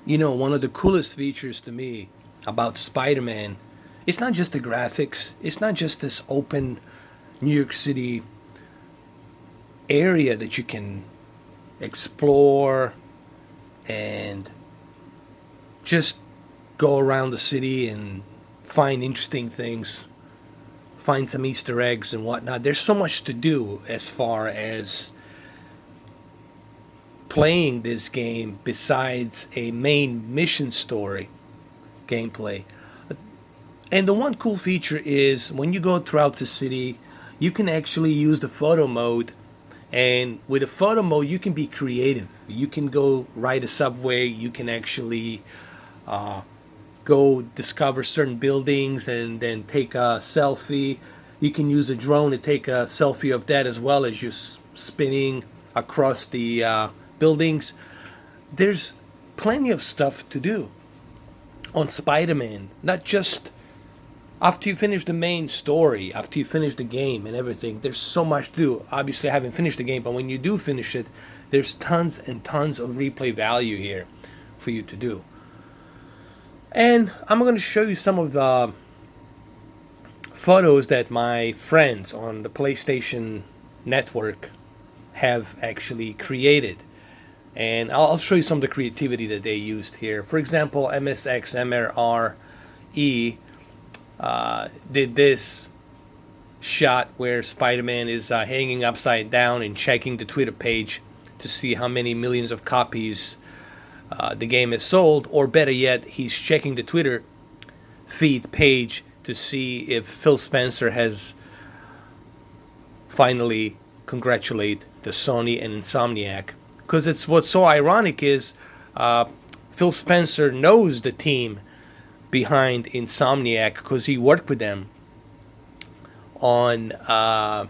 You know, one of the coolest features to me about Spider-Man, it's not just the graphics, it's not just this open New York City area that you can explore and just go around the city and find interesting things, find some Easter eggs and whatnot. There's so much to do as far as playing this game besides a main mission story gameplay. And the one cool feature is when you go throughout the city, you can actually use the photo mode. And with a photo mode, you can be creative. You can go ride a subway. You can actually go discover certain buildings and then take a selfie. You can use a drone to take a selfie of that as well as you spinning across the buildings. There's plenty of stuff to do on Spider-Man. Not just after you finish the main story, after you finish the game and everything. There's so much to do. Obviously, I haven't finished the game, but when you do finish it, there's tons and tons of replay value here for you to do. And I'm going to show you some of the photos that my friends on the PlayStation Network have actually created. And I'll show you some of the creativity that they used here. For example, MSXMRE did this shot where Spider-Man is hanging upside down and checking the Twitter page to see how many millions of copies the game has sold, or better yet, he's checking the Twitter feed page to see if Phil Spencer has finally congratulate the Sony and Insomniac. Because it's what's so ironic is Phil Spencer knows the team behind Insomniac because he worked with them on I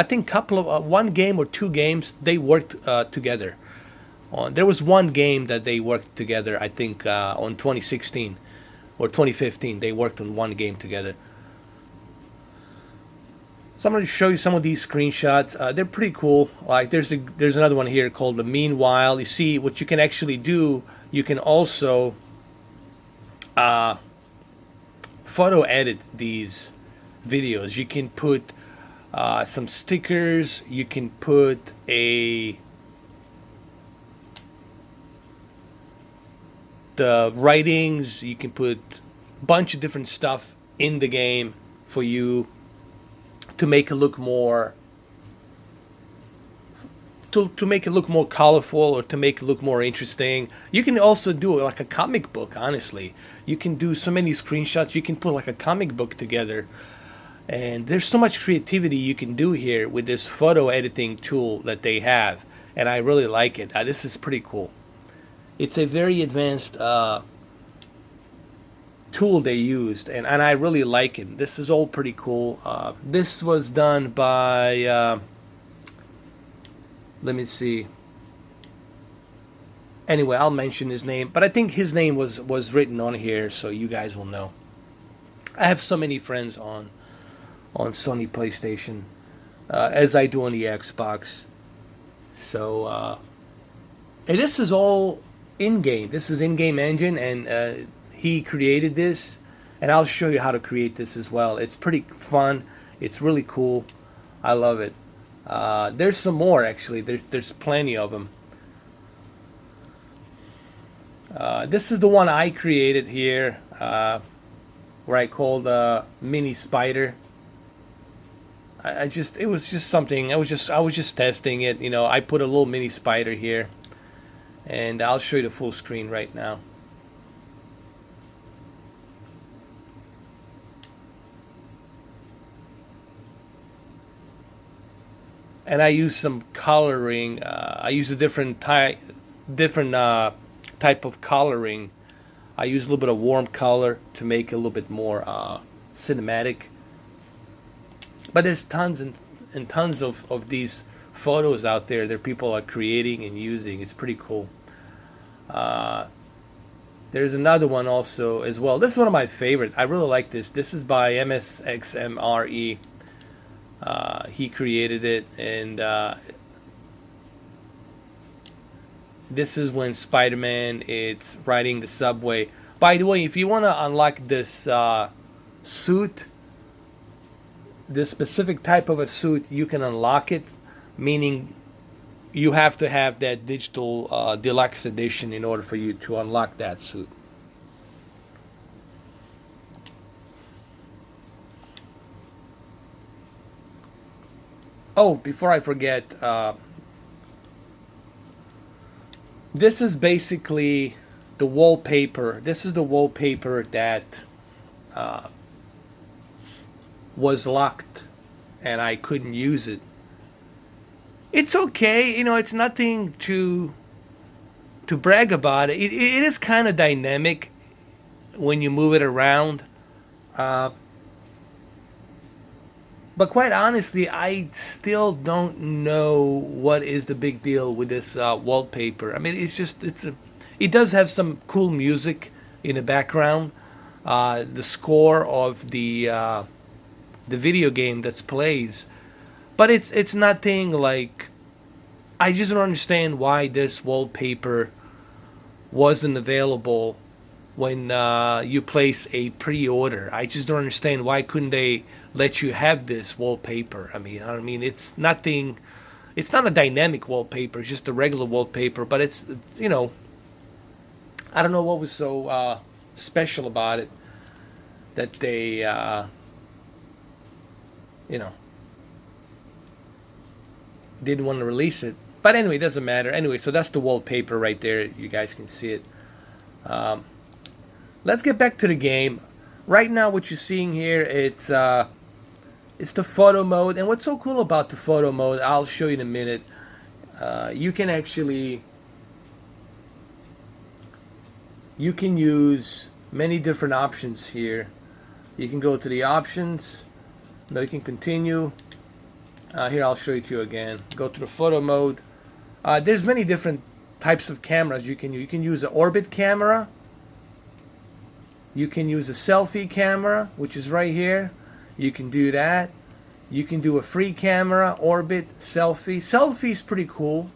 think couple of one game or two games they worked together on. There was one game that they worked together, I think on 2016 or 2015. They worked on one game together. So I'm going to show you some of these screenshots. They're pretty cool. Like there's another one here called the Meanwhile. You see what you can actually do. You can also photo edit these videos. You can put some stickers. You can put the writings. You can put a bunch of different stuff in the game for you to make it look more to make it look more colorful or to make it look more interesting. You can also do it like a comic book, honestly. You can do so many screenshots. You can put like a comic book together. And there's so much creativity you can do here with this photo editing tool that they have. And I really like it. This is pretty cool. It's a very advanced tool they used, and I really like it. This is all pretty cool. This was done by let me see. Anyway, I'll mention his name, but I think his name was written on here, so you guys will know. I have so many friends on Sony PlayStation, as I do on the Xbox. So, and this is all in-game. This is in-game engine, and he created this, and I'll show you how to create this as well. It's pretty fun. It's really cool. I love it. There's some more actually. There's plenty of them. This is the one I created here, where I called Mini Spider. I just it was just something. I was just testing it. You know, I put a little mini spider here, and I'll show you the full screen right now. And I use some coloring. I use a different type of coloring. I use a little bit of warm color to make it a little bit more cinematic. But there's tons and tons of these photos out there that people are creating and using. It's pretty cool. Uh, there's another one also as well. This is one of my favorite. I really like this. This is by MSXMRE. He created it, and This is when Spider-Man is riding the subway. By the way, if you want to unlock this suit, this specific type of a suit, you can unlock it, meaning you have to have that digital deluxe edition in order for you to unlock that suit. Oh, before I forget, this is basically the wallpaper. This is the wallpaper that was locked and I couldn't use it. It's okay, it's nothing to brag about. It is kind of dynamic when you move it around. Uh, but quite honestly, I still don't know what is the big deal with this wallpaper. I mean, it does have some cool music in the background. The score of the video game that's plays, but it's nothing like. I just don't understand why this wallpaper wasn't available when you place a pre-order. I just don't understand why couldn't they let you have this wallpaper. I mean, it's nothing. It's not a dynamic wallpaper. It's just a regular wallpaper. But it's I don't know what was so special about it that they you know didn't want to release it. But anyway, it doesn't matter. Anyway, so that's the wallpaper right there. You guys can see it. Um, let's get back to the game. Right now, what you're seeing here, it's the photo mode. And what's so cool about the photo mode, I'll show you in a minute. You can actually use many different options here. You can go to the options. No, you can continue. Here, I'll show it to you again. Go to the photo mode. There's many different types of cameras you can use. You can use an orbit camera. You can use a selfie camera, which is right here. You can do that. You can do a free camera, orbit, selfie. Selfie is pretty cool.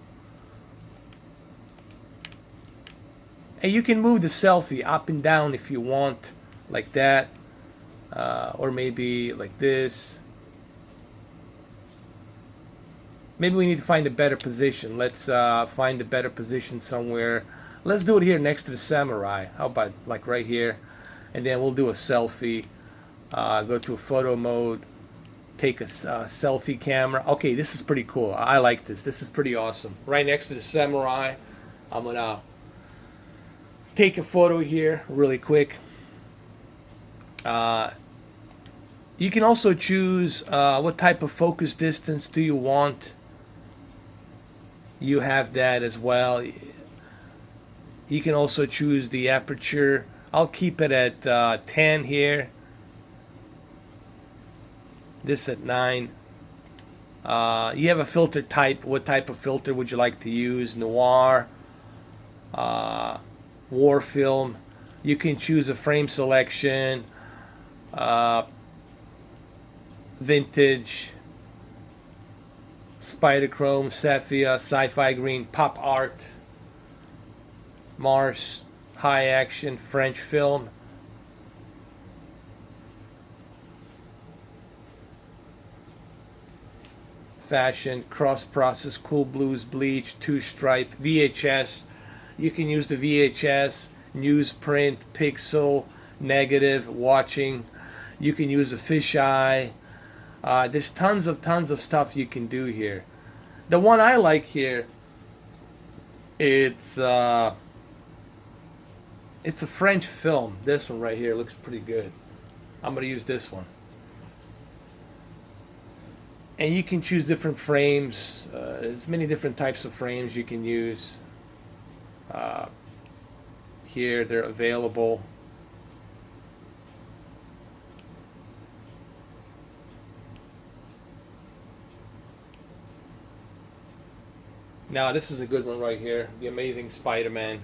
And you can move the selfie up and down if you want, like that. Or maybe like this. Maybe we need to find a better position. Let's find a better position somewhere. Let's do it here next to the samurai. How about like right here? And then we'll do a selfie. Go to a photo mode. Take a selfie camera. Okay, this is pretty cool. I like this. This is pretty awesome. Right next to the samurai. I'm going to take a photo here really quick. You can also choose what type of focus distance do you want. You have that as well. You can also choose the aperture. I'll keep it at 10 here. This at 9. You have a filter type. What type of filter would you like to use? Noir, war film. You can choose a frame selection, vintage, spider chrome, sepia, sci-fi green, pop art, Mars, high action, French film. Fashion, cross process, cool blues, bleach, two stripe, VHS. You can use the VHS, newsprint, pixel, negative, watching. You can use a fisheye. There's tons of stuff you can do here. The one I like here, it's a French film. This one right here looks pretty good. I'm gonna use this one. And you can choose different frames. There's many different types of frames you can use. Here they're available. Now this is a good one right here. The Amazing Spider-Man.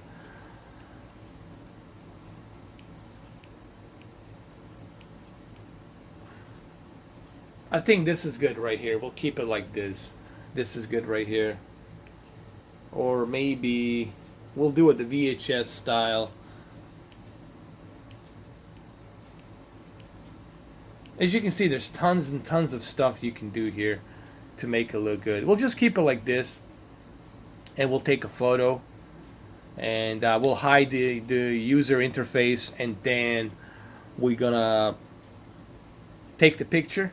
I think this is good right here. We'll keep it like this. This is good right here. Or maybe We'll do it the VHS style. As you can see, there's tons and tons of stuff you can do here to make it look good. We'll just keep it like this, and we'll take a photo, and we'll hide the user interface, and then we're gonna take the picture.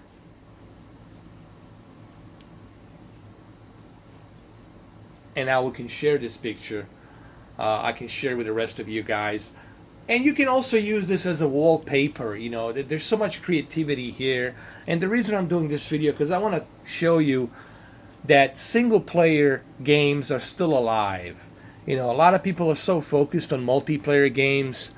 And now we can share this picture. I can share with the rest of you guys. And you can also use this as a wallpaper. You know, there's so much creativity here. And the reason I'm doing this video, because I want to show you that single player games are still alive. You know, a lot of people are so focused on multiplayer games.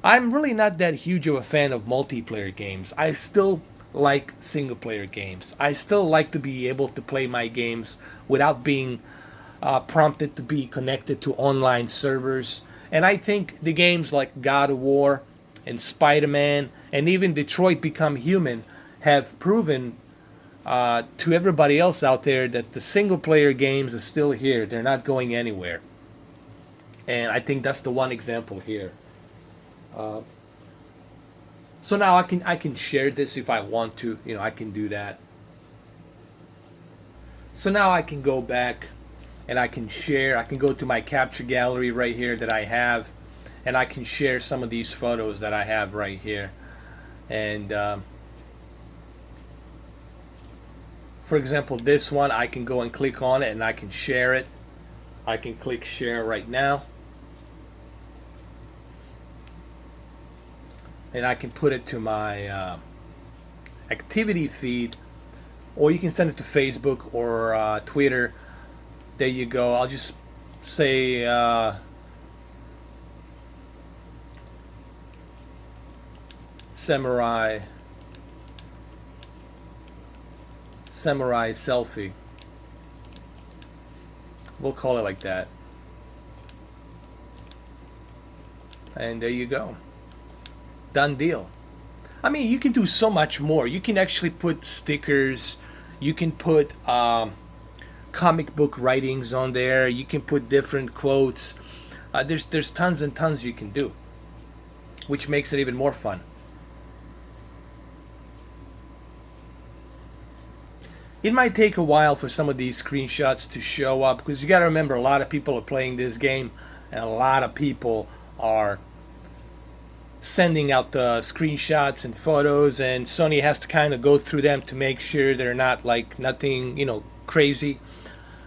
I'm really not that huge of a fan of multiplayer games. I still like single player games. I still like to be able to play my games without being prompted to be connected to online servers. And I think the games like God of War and Spider-Man and even Detroit Become Human have proven to everybody else out there that the single-player games are still here. They're not going anywhere. And I think that's the one example here. So now I can share this if I want to. You know, I can do that. So now I can go back and I can share. I can go to my capture gallery right here that I have, and I can share some of these photos that I have right here. And for example, this one, I can go and click on it and I can share it. I can click share right now, and I can put it to my activity feed, or you can send it to Facebook or Twitter. There you go. I'll just say samurai selfie. We'll call it like that. And there you go. Done deal. I mean, you can do so much more. You can actually put stickers. You can put comic book writings on there. You can put different quotes. There's tons and tons you can do, which makes it even more fun. It might take a while for some of these screenshots to show up, because you got to remember, a lot of people are playing this game and a lot of people are sending out the screenshots and photos, and Sony has to kind of go through them to make sure they're not like nothing, you know, crazy.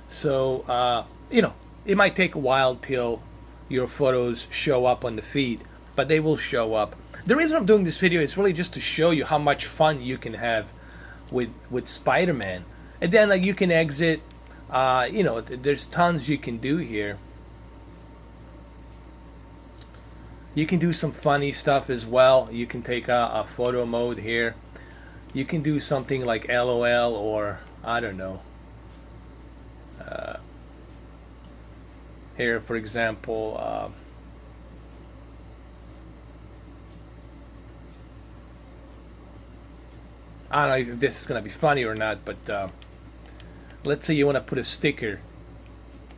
So, you know, it might take a while till your photos show up on the feed, but they will show up. The reason I'm doing this video is really just to show you how much fun you can have with Spider-Man. And then like you can exit, you know, there's tons you can do here. You can do some funny stuff as well. You can take a photo mode here. You can do something like LOL, or I don't know. Here, for example, I don't know if this is going to be funny or not, but let's say you want to put a sticker.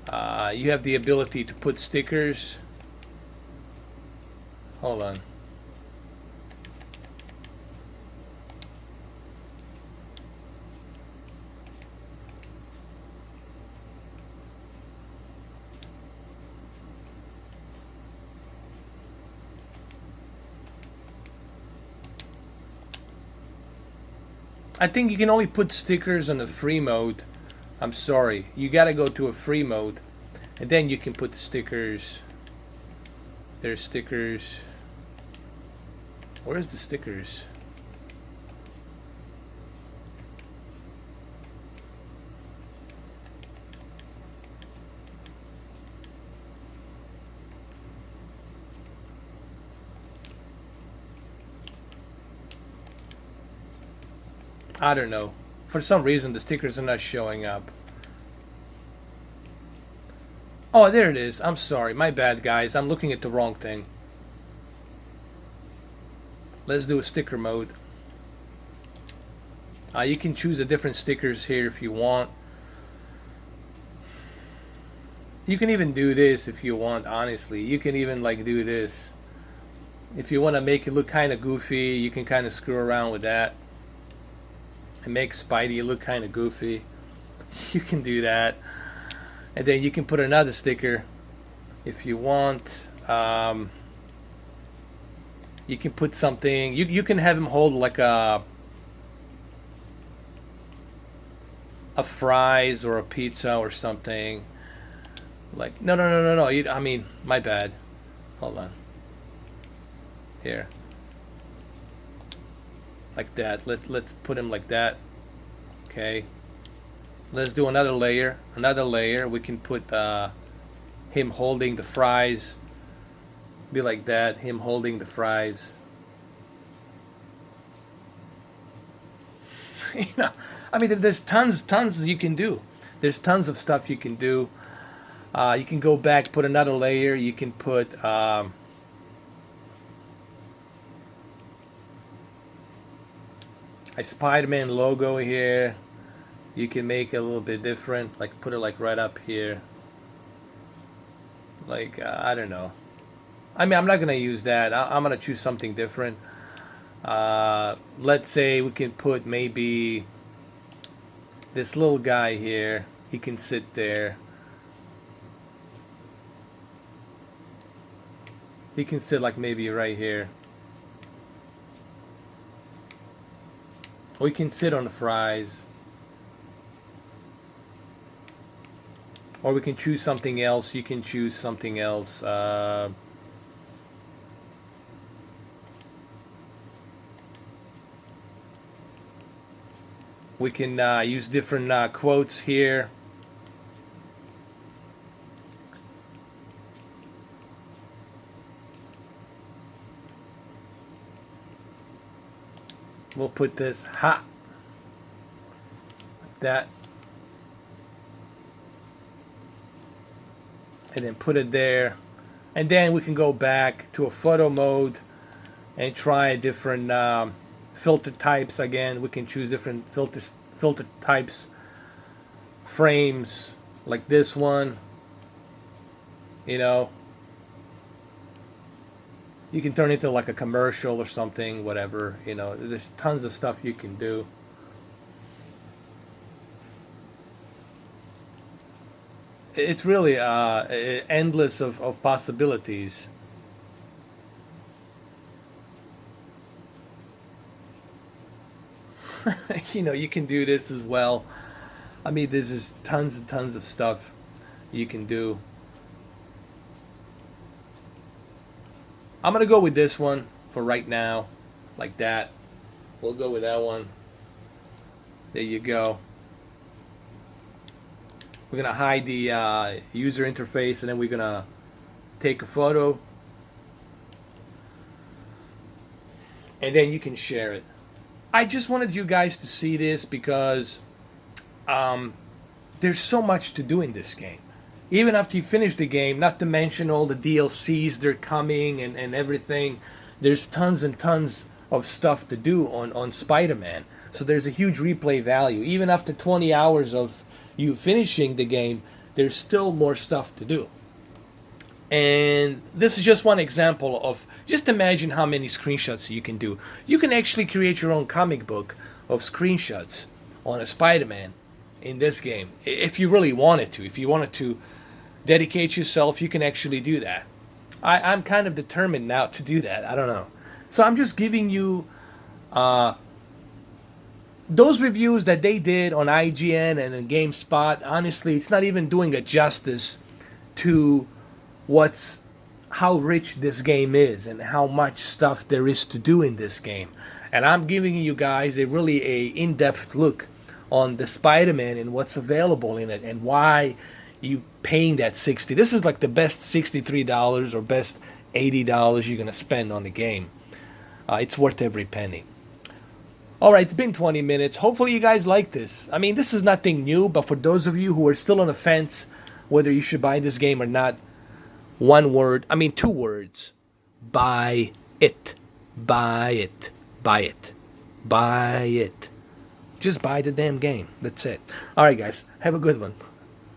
You have the ability to put stickers. Hold on. I think you can only put stickers on the free mode. I'm sorry. You gotta go to a free mode, and then you can put the stickers. There's stickers. Where's the stickers? I don't know. For some reason, the stickers are not showing up. Oh, there it is. I'm sorry. My bad, guys. I'm looking at the wrong thing. Let's do a sticker mode. You can choose the different stickers here if you want. You can even do this if you want, honestly. You can even like do this. If you want to make it look kind of goofy, you can kind of screw around with that and make Spidey look kind of goofy. You can do that. And then you can put another sticker if you want. You can put something. You can have him hold like a fries or a pizza or something. Like no. I mean, my bad. Hold on. Here. Like that. Let's put him like that. Okay. Let's do another layer. Another layer. We can put him holding the fries. Be like that. Him holding the fries. You know, I mean, there's tons you can do. There's tons of stuff you can do. You can go back, put another layer. You can put a Spider-Man logo here. You can make it a little bit different, like put it like right up here. Like I don't know. I mean, I'm not gonna use that. I'm gonna choose something different. Let's say we can put maybe this little guy here. He can sit there. He can sit like maybe right here. We can sit on the fries. Or we can choose something else. You can choose something else. We can use different quotes here. We'll put this ha like that. And then put it there. And then we can go back to a photo mode and try different filter types. Again, we can choose different filter types, frames like this one. You know, you can turn it into like a commercial or something, whatever. You know, there's tons of stuff you can do. It's really endless of possibilities. You know, you can do this as well. I mean, there's just tons and tons of stuff you can do. I'm gonna go with this one for right now, like that. We'll go with that one. There you go. We're gonna hide the user interface, and then we're gonna take a photo, and then you can share it. I just wanted you guys to see this because there's so much to do in this game. Even after you finish the game, not to mention all the DLCs they're coming and everything, there's tons and tons of stuff to do on Spider-Man. So there's a huge replay value. Even after 20 hours of you finishing the game, there's still more stuff to do. And this is just one example of, just imagine how many screenshots you can do. You can actually create your own comic book of screenshots on a Spider-Man in this game. If you really wanted to. If you wanted to dedicate yourself, you can actually do that. I'm kind of determined now to do that. I don't know. So I'm just giving you those reviews that they did on IGN and in GameSpot. Honestly, it's not even doing a justice to how rich this game is and how much stuff there is to do in this game. And I'm giving you guys a in-depth look on the Spider-Man and what's available in it and why you paying that $60. This is like the best $63 or best $80 you're gonna spend on the game. It's worth every penny. Alright, it's been 20 minutes. Hopefully you guys like this. I mean, this is nothing new, but for those of you who are still on the fence whether you should buy this game or not, two words. Buy it. Buy it. Buy it. Buy it. Just buy the damn game. That's it. Alright guys, have a good one.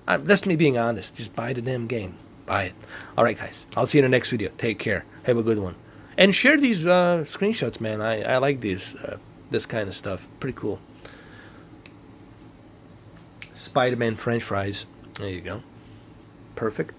That's me being honest. Just buy the damn game. Buy it. All right, guys. I'll see you in the next video. Take care. Have a good one. And share these screenshots, man. I like these this kind of stuff. Pretty cool. Spider-Man French fries. There you go. Perfect.